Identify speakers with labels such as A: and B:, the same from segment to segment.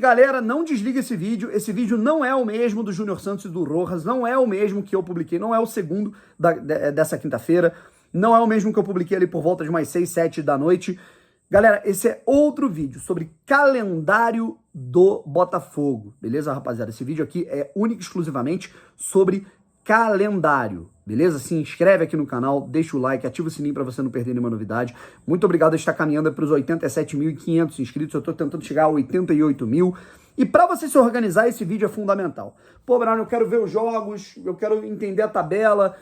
A: galera, não desliga esse vídeo não é o mesmo do Júnior Santos e do Rojas, não é o mesmo que eu publiquei, não é o segundo dessa quinta-feira, não é o mesmo que eu publiquei ali por volta de umas 6, 7 da noite. Galera, esse é outro vídeo sobre calendário do Botafogo, beleza, rapaziada? Esse vídeo aqui é único e exclusivamente sobre calendário, beleza? Se inscreve aqui no canal, deixa o like, ativa o sininho para você não perder nenhuma novidade. Muito obrigado, estar caminhando para os 87.500 inscritos, eu tô tentando chegar a 88 mil. E para você se organizar, esse vídeo é fundamental. Pô, Bruno, eu quero ver os jogos, eu quero entender a tabela,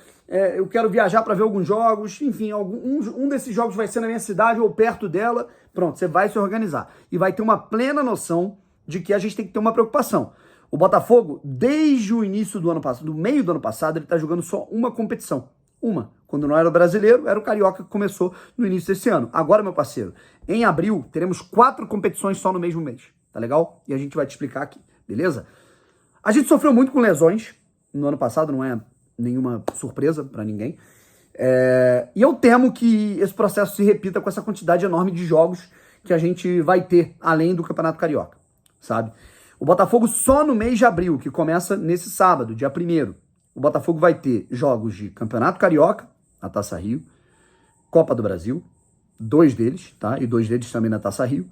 A: eu quero viajar para ver alguns jogos, enfim, um desses jogos vai ser na minha cidade ou perto dela. Pronto, você vai se organizar e vai ter uma plena noção de que a gente tem que ter uma preocupação. O Botafogo, desde o início do ano passado, do meio do ano passado, ele está jogando só uma competição. Uma. Quando não era o brasileiro, era o Carioca que começou no início desse ano. Agora, meu parceiro, em abril, teremos 4 competições só no mesmo mês. Tá legal? E a gente vai te explicar aqui, beleza? A gente sofreu muito com lesões no ano passado, não é nenhuma surpresa para ninguém. E eu temo que esse processo se repita com essa quantidade enorme de jogos que a gente vai ter, além do Campeonato Carioca, sabe? O Botafogo só no mês de abril, que começa nesse sábado, dia 1º, o Botafogo vai ter jogos de Campeonato Carioca, a Taça Rio, Copa do Brasil, 2 deles, tá? E 2 deles também na Taça Rio.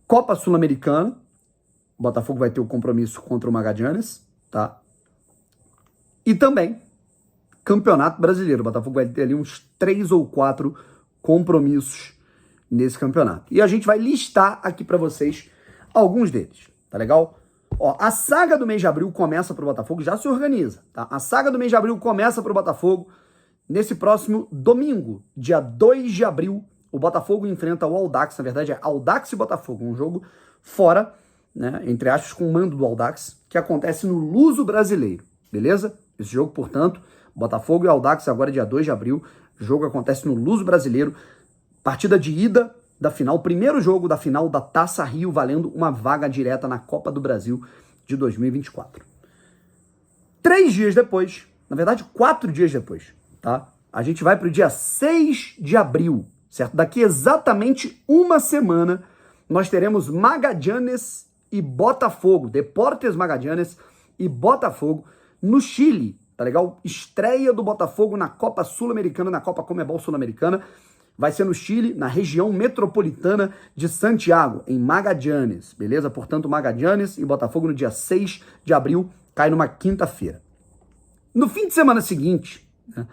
A: Copa Sul-Americana, o Botafogo vai ter o compromisso contra o Magallanes, tá? E também Campeonato Brasileiro, o Botafogo vai ter ali uns 3 ou 4 compromissos nesse campeonato. E a gente vai listar aqui para vocês alguns deles. Tá legal? Ó, a saga do mês de abril começa pro Botafogo, já se organiza, tá? A saga do mês de abril começa pro Botafogo nesse próximo domingo, dia 2 de abril. O Botafogo enfrenta o Audax, na verdade é Audax e Botafogo, um jogo fora, né, entre aspas, com o mando do Audax, que acontece no Luso Brasileiro, beleza? Esse jogo, portanto, Botafogo e Audax agora dia 2 de abril, o jogo acontece no Luso Brasileiro, partida de ida da final, primeiro jogo da final da Taça Rio, valendo uma vaga direta na Copa do Brasil de 2024. 3 dias depois, na verdade 4 dias depois, tá? A gente vai pro dia 6 de abril, certo? Daqui exatamente uma semana, nós teremos Magallanes e Botafogo, Deportes Magallanes e Botafogo no Chile, tá legal? Estreia do Botafogo na Copa Sul-Americana, na Copa Comebol Sul-Americana. Vai ser no Chile, na região metropolitana de Santiago, em Magallanes, beleza? Portanto, Magallanes e Botafogo no dia 6 de abril, cai numa quinta-feira. No fim de semana seguinte, né,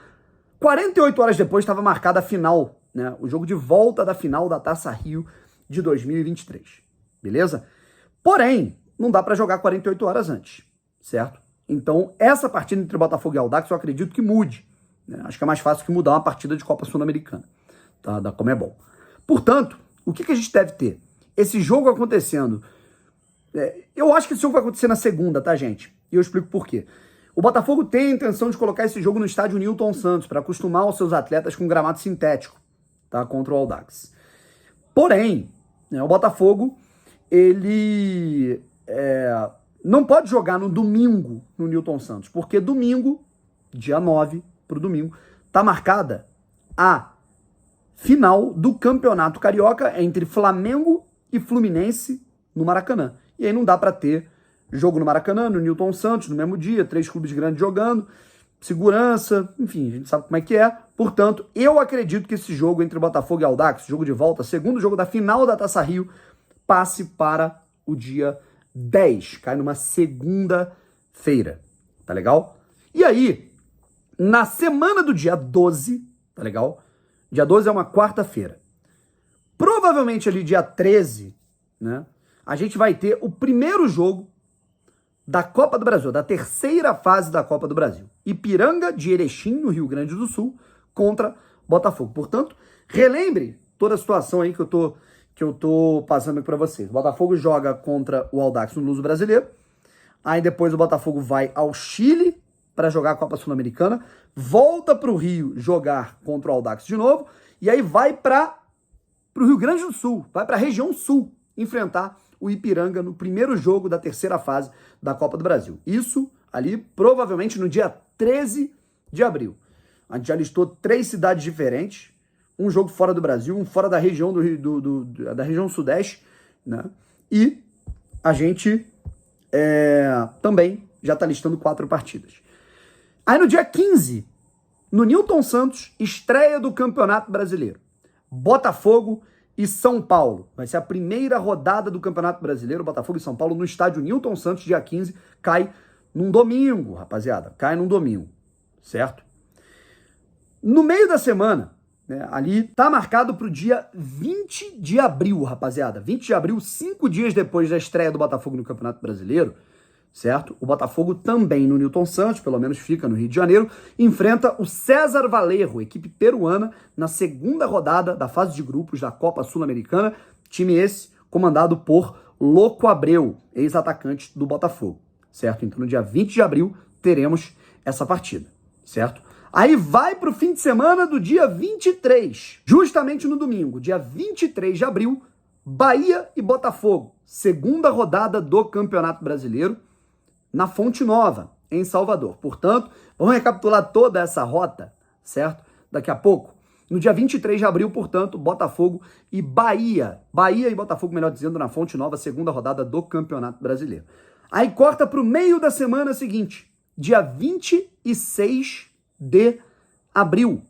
A: 48 horas depois, estava marcada a final, né, o jogo de volta da final da Taça Rio de 2023, beleza? Porém, não dá para jogar 48 horas antes, certo? Então, essa partida entre Botafogo e Audax, eu acredito que mude, né? Acho que é mais fácil que mudar uma partida de Copa Sul-Americana. Tá, da Comebol. Portanto, o que a gente deve ter? Esse jogo acontecendo, eu acho que esse jogo vai acontecer na segunda, tá, gente? E eu explico por quê. O Botafogo tem a intenção de colocar esse jogo no estádio Newton Santos, para acostumar os seus atletas com gramado sintético, tá, contra o Audax. Porém, né, o Botafogo, ele não pode jogar no domingo no Newton Santos, porque domingo, dia 9 pro domingo, tá marcada a final do Campeonato Carioca entre Flamengo e Fluminense no Maracanã. E aí não dá para ter jogo no Maracanã, no Newton Santos, no mesmo dia, 3 clubes grandes jogando, segurança, enfim, a gente sabe como é que é. Portanto, eu acredito que esse jogo entre Botafogo e Audax, jogo de volta, segundo jogo da final da Taça Rio, passe para o dia 10, cai numa segunda-feira, tá legal? E aí, na semana do dia 12, tá legal? Dia 12 é uma quarta-feira. Provavelmente ali dia 13, né, a gente vai ter o primeiro jogo da Copa do Brasil, da terceira fase da Copa do Brasil. Ipiranga de Erechim, no Rio Grande do Sul, contra Botafogo. Portanto, relembre toda a situação aí que eu tô passando aqui para vocês. O Botafogo joga contra o Audax no Luso Brasileiro. Aí depois o Botafogo vai ao Chile para jogar a Copa Sul-Americana, volta para o Rio jogar contra o Audax de novo, e aí vai para o Rio Grande do Sul, vai para a região sul, enfrentar o Ipiranga no primeiro jogo da terceira fase da Copa do Brasil. Isso ali provavelmente no dia 13 de abril. A gente já listou 3 cidades diferentes, um jogo fora do Brasil, um fora da região da região sudeste, né? E a gente também já está listando 4 partidas. Aí no dia 15, no Newton Santos, estreia do Campeonato Brasileiro. Botafogo e São Paulo. Vai ser a primeira rodada do Campeonato Brasileiro, Botafogo e São Paulo, no estádio Newton Santos, dia 15. Cai num domingo, rapaziada. Cai num domingo, certo? No meio da semana, né, ali, tá marcado pro dia 20 de abril, rapaziada. 20 de abril, 5 dias depois da estreia do Botafogo no Campeonato Brasileiro, certo? O Botafogo também no Newton Santos, pelo menos fica no Rio de Janeiro, enfrenta o César Valerro, equipe peruana, na segunda rodada da fase de grupos da Copa Sul-Americana. Time esse comandado por Louco Abreu, ex-atacante do Botafogo, certo? Então no dia 20 de abril teremos essa partida, certo? Aí vai pro fim de semana do dia 23, justamente no domingo, dia 23 de abril, Bahia e Botafogo, segunda rodada do Campeonato Brasileiro, na Fonte Nova, em Salvador. Portanto, vamos recapitular toda essa rota, certo? Daqui a pouco. No dia 23 de abril, portanto, Botafogo e Bahia. Bahia e Botafogo, melhor dizendo, na Fonte Nova, segunda rodada do Campeonato Brasileiro. Aí corta para o meio da semana seguinte, dia 26 de abril.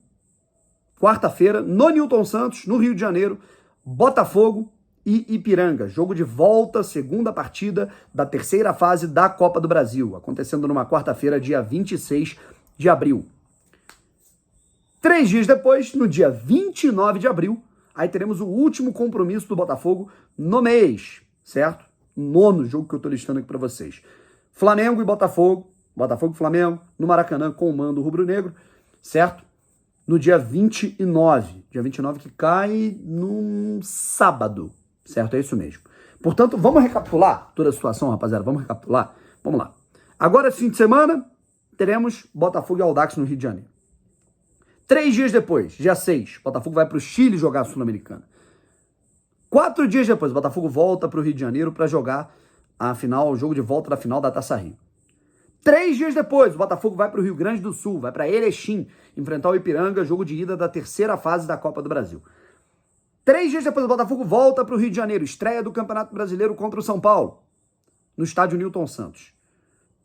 A: Quarta-feira, no Newton Santos, no Rio de Janeiro, Botafogo e Ipiranga, jogo de volta, segunda partida da terceira fase da Copa do Brasil, acontecendo numa quarta-feira, dia 26 de abril. 3 dias depois, no dia 29 de abril, aí teremos o último compromisso do Botafogo no mês, certo? 9º jogo que eu tô listando aqui para vocês. Flamengo e Botafogo, Botafogo e Flamengo, no Maracanã com o mando rubro-negro, certo? No dia 29, dia 29 que cai num sábado, certo? É isso mesmo. Portanto, vamos recapitular toda a situação, rapaziada. Vamos recapitular? Vamos lá. Agora, fim de semana, teremos Botafogo e Audax no Rio de Janeiro. 3 dias depois, dia 6, Botafogo vai para o Chile jogar a Sul-Americana. 4 dias depois, Botafogo volta para o Rio de Janeiro para jogar a final, o jogo de volta da final da Taça Rio. 3 dias depois, o Botafogo vai para o Rio Grande do Sul, vai para Erechim, enfrentar o Ipiranga, jogo de ida da terceira fase da Copa do Brasil. 3 dias depois, o Botafogo volta para o Rio de Janeiro, estreia do Campeonato Brasileiro contra o São Paulo, no estádio Newton Santos.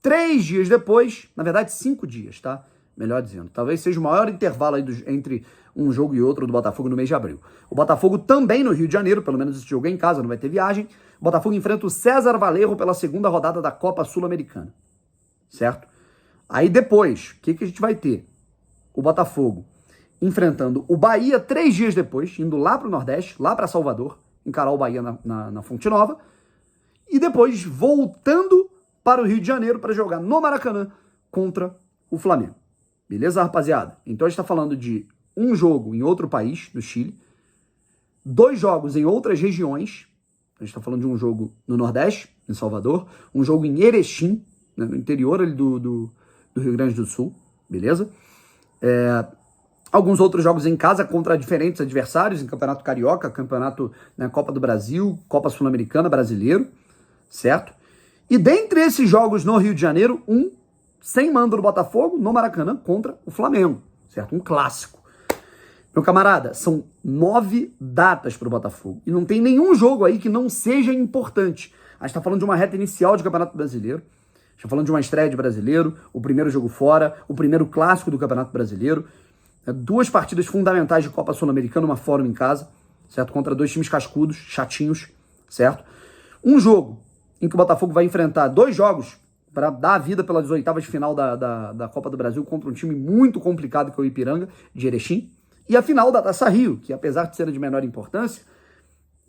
A: 3 dias depois, na verdade 5 dias, tá? Melhor dizendo, talvez seja o maior intervalo aí entre um jogo e outro do Botafogo no mês de abril. O Botafogo também no Rio de Janeiro, pelo menos esse jogo é em casa, não vai ter viagem. O Botafogo enfrenta o César Valerro pela segunda rodada da Copa Sul-Americana, certo? Aí depois, o que a gente vai ter? O Botafogo enfrentando o Bahia 3 dias depois, indo lá para o Nordeste, lá para Salvador, encarar o Bahia na Fonte Nova, e depois voltando para o Rio de Janeiro para jogar no Maracanã contra o Flamengo. Beleza, rapaziada? Então a gente está falando de um jogo em outro país, no Chile, 2 jogos em outras regiões, a gente está falando de um jogo no Nordeste, em Salvador, um jogo em Erechim, né, no interior ali do Rio Grande do Sul, beleza? Alguns outros jogos em casa contra diferentes adversários, em Campeonato Carioca, Campeonato, né, Copa do Brasil, Copa Sul-Americana, Brasileiro, certo? E dentre esses jogos no Rio de Janeiro, sem mando do Botafogo, no Maracanã, contra o Flamengo, certo? Um clássico. Meu camarada, são 9 datas para o Botafogo. E não tem nenhum jogo aí que não seja importante. A gente está falando de uma reta inicial de Campeonato Brasileiro. A gente está falando de uma estreia de Brasileiro, o primeiro jogo fora, o primeiro clássico do Campeonato Brasileiro. 2 partidas fundamentais de Copa Sul-Americana, uma fora em casa, certo? Contra 2 times cascudos, chatinhos, certo? Um jogo em que o Botafogo vai enfrentar 2 jogos para dar a vida pelas oitavas de final da Copa do Brasil contra um time muito complicado que é o Ipiranga, de Erechim. E a final da Taça Rio, que apesar de ser de menor importância,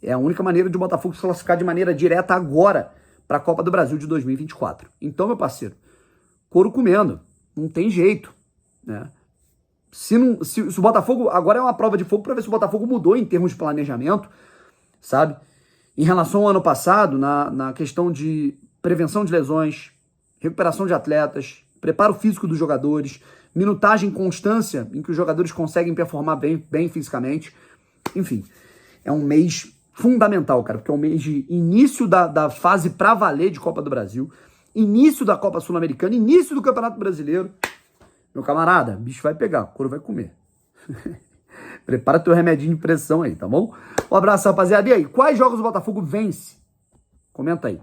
A: é a única maneira de o Botafogo se classificar de maneira direta agora para a Copa do Brasil de 2024. Então, meu parceiro, couro comendo, não tem jeito, né? Se o Botafogo, agora é uma prova de fogo para ver se o Botafogo mudou em termos de planejamento, sabe? Em relação ao ano passado, na questão de prevenção de lesões, recuperação de atletas, preparo físico dos jogadores, minutagem e constância em que os jogadores conseguem performar bem fisicamente. Enfim, é um mês fundamental, cara, porque é um mês de início da fase pra valer de Copa do Brasil, início da Copa Sul-Americana, início do Campeonato Brasileiro. Meu camarada, bicho vai pegar, couro vai comer. Prepara teu remedinho de pressão aí, tá bom? Um abraço, rapaziada. E aí, quais jogos o Botafogo vence? Comenta aí.